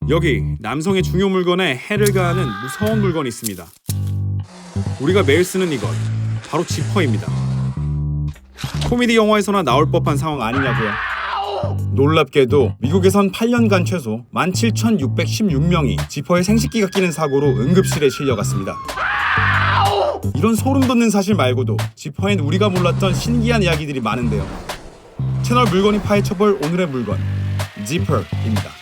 여기 남성의 중요 물건에 해를 가하는 무서운 물건이 있습니다. 우리가 매일 쓰는 이것, 바로 지퍼입니다. 코미디 영화에서나 나올 법한 상황 아니냐고요? 놀랍게도 미국에선 8년간 최소 17,616명이 지퍼에 생식기가 끼는 사고로 응급실에 실려갔습니다. 이런 소름 돋는 사실 말고도 지퍼엔 우리가 몰랐던 신기한 이야기들이 많은데요. 채널 물건이 파헤쳐볼 오늘의 물건, 지퍼입니다.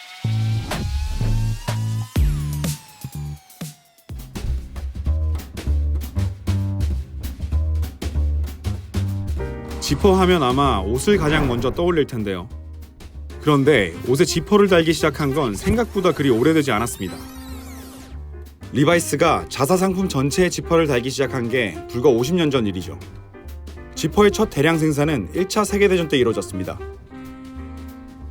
지퍼 하면 아마 옷을 가장 먼저 떠올릴 텐데요. 그런데 옷에 지퍼를 달기 시작한 건 생각보다 그리 오래되지 않았습니다. 리바이스가 자사 상품 전체에 지퍼를 달기 시작한 게 불과 50년 전 일이죠. 지퍼의 첫 대량 생산은 1차 세계대전 때 이루어졌습니다.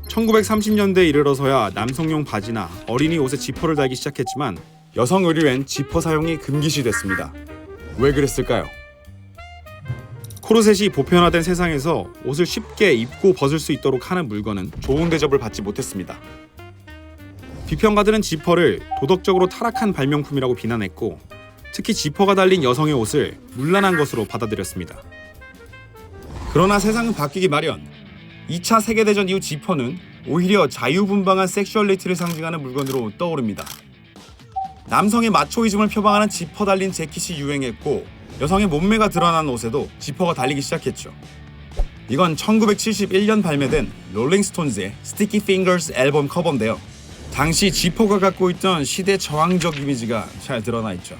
1930년대에 이르러서야 남성용 바지나 어린이 옷에 지퍼를 달기 시작했지만 여성 의류엔 지퍼 사용이 금기시됐습니다. 왜 그랬을까요? 코르셋이 보편화된 세상에서 옷을 쉽게 입고 벗을 수 있도록 하는 물건은 좋은 대접을 받지 못했습니다. 비평가들은 지퍼를 도덕적으로 타락한 발명품이라고 비난했고, 특히 지퍼가 달린 여성의 옷을 문란한 것으로 받아들였습니다. 그러나 세상은 바뀌기 마련. 2차 세계대전 이후 지퍼는 오히려 자유분방한 섹슈얼리티를 상징하는 물건으로 떠오릅니다. 남성의 마초이즘을 표방하는 지퍼 달린 재킷이 유행했고, 여성의 몸매가 드러나는 옷에도 지퍼가 달리기 시작했죠. 이건 1971년 발매된 롤링스톤즈의 Sticky Fingers 앨범 커버인데요. 당시 지퍼가 갖고 있던 시대 저항적 이미지가 잘 드러나 있죠.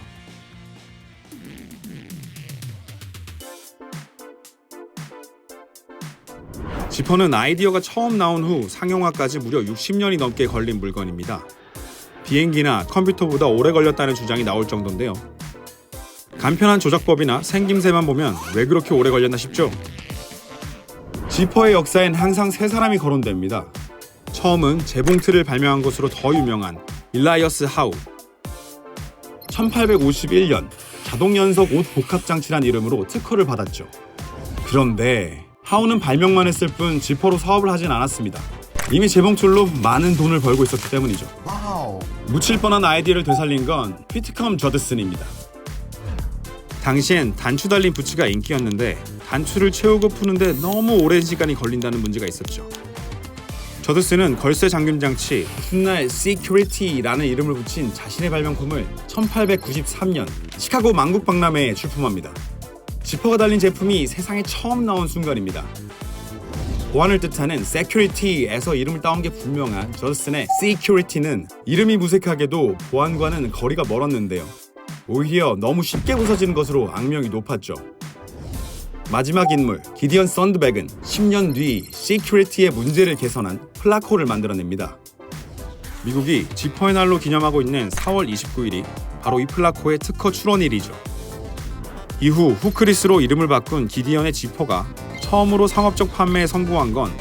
지퍼는 아이디어가 처음 나온 후 상용화까지 무려 60년이 넘게 걸린 물건입니다. 비행기나 컴퓨터보다 오래 걸렸다는 주장이 나올 정도인데요. 간편한 조작법이나 생김새만 보면 왜 그렇게 오래 걸렸나 싶죠? 지퍼의 역사엔 항상 세 사람이 거론됩니다. 처음은 재봉틀을 발명한 것으로 더 유명한 일라이어스 하우. 1851년 자동연석 옷 복합장치란 이름으로 특허를 받았죠. 그런데 하우는 발명만 했을 뿐 지퍼로 사업을 하진 않았습니다. 이미 재봉틀로 많은 돈을 벌고 있었기 때문이죠. 묻힐 뻔한 아이디어를 되살린 건 휘트컴 저드슨입니다. 당시엔 단추 달린 부츠가 인기였는데 단추를 채우고 푸는데 너무 오랜 시간이 걸린다는 문제가 있었죠. 저드슨은 걸쇠 잠금 장치, 훗날 Security라는 이름을 붙인 자신의 발명품을 1893년 시카고 만국박람회에 출품합니다. 지퍼가 달린 제품이 세상에 처음 나온 순간입니다. 보안을 뜻하는 Security에서 이름을 따온 게 분명한 저드슨의 Security는 이름이 무색하게도 보안과는 거리가 멀었는데요. 오히려 너무 쉽게 부서지는 것으로 악명이 높았죠. 마지막 인물 기디언 썬드백은 10년 뒤 시큐리티의 문제를 개선한 플라코를 만들어냅니다. 미국이 지퍼의 날로 기념하고 있는 4월 29일이 바로 이 플라코의 특허 출원일이죠. 이후 후크리스로 이름을 바꾼 기디언의 지퍼가 처음으로 상업적 판매에 성공한 건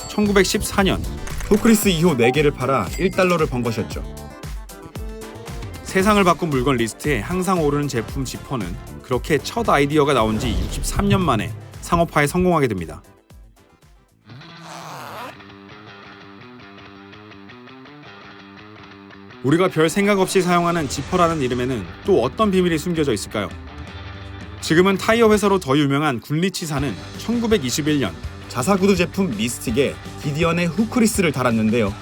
1914년. 후크리스 이후 4개를 팔아 $1를 번 것이었죠. 세상을 바꾼 물건 리스트에 항상 오르는 제품 지퍼는 그렇게 첫 아이디어가 나온 지 63년 만에 상업화에 성공하게 됩니다. 우리가 별 생각 없이 사용하는 지퍼라는 이름에는 또 어떤 비밀이 숨겨져 있을까요? 지금은 타이어 회사로 더 유명한 굴리치사는 1921년 자사구두 제품 미스틱에 기디언의 후크리스를 달았는데요.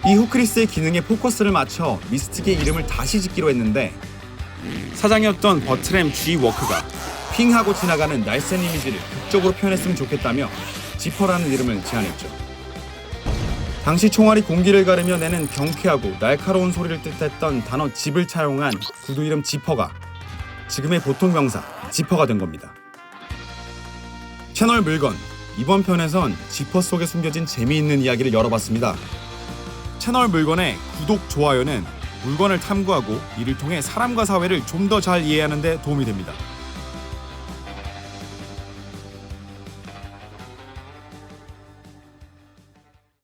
이 후크리스의 기능에 포커스를 맞춰 미스틱의 이름을 다시 짓기로 했는데 사장이었던 버트램 G 워크가 핑하고 지나가는 날쌘 이미지를 극적으로 표현했으면 좋겠다며 지퍼라는 이름을 제안했죠. 당시 총알이 공기를 가르며 내는 경쾌하고 날카로운 소리를 뜻했던 단어 집을 차용한 구두 이름 지퍼가 지금의 보통 명사 지퍼가 된 겁니다. 채널 물건, 이번 편에선 지퍼 속에 숨겨진 재미있는 이야기를 열어봤습니다. 채널 물건의 구독, 좋아요는 물건을 탐구하고 이를 통해 사람과 사회를 좀 더 잘 이해하는 데 도움이 됩니다.